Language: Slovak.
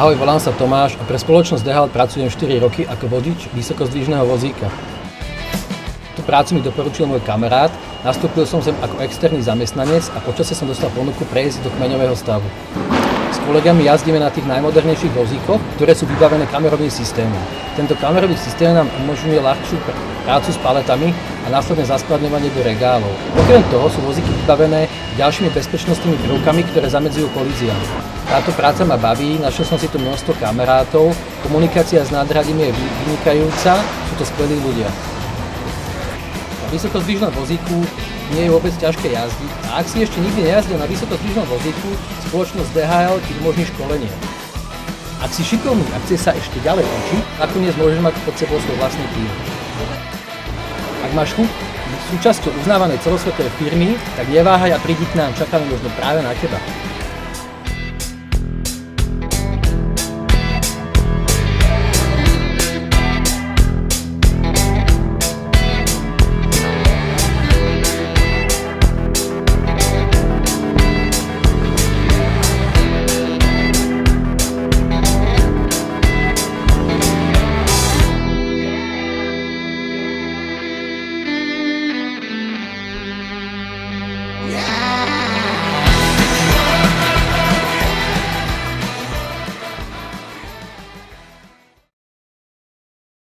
Ahoj, volám sa Tomáš a pre spoločnosť DHL pracujem 4 roky ako vodič vysokozdvižného vozíka. Tú prácu mi doporučil môj kamarát, nastúpil som sem ako externý zamestnanec a počasie som dostal ponuku prejsť do kmeňového stavu. S kolegami jazdíme na tých najmodernejších vozíkoch, ktoré sú vybavené kamerovým systémom. Tento kamerový systém nám umožňuje ľahšiu prácu s paletami a následné zaskladňovanie do regálov. Okrem toho sú vozíky vybavené ďalšími bezpečnostnými prvkami, ktoré zamedzujú kolíziám. Táto práca ma baví, našiel som si tu množstvo kamarátov, komunikácia s nádraďmi je vynikajúca, sú to skvelí ľudia. Na vysokozdvižnom vozíku nie je vôbec ťažké jazdiť a ak si ešte nikdy nejazdil na vysokozdvižnom vozíku, spoločnosť DHL ti umožní školenie. Ak si šikovný a chce sa ešte ďalej učiť, nakoniec môžeš mať pod sebou svoj vlastný tím. Ak máš chuť byť súčasťou uznávanej celosvetovej firmy, tak neváhaj a prídi k nám, čakáme možno práve na teba.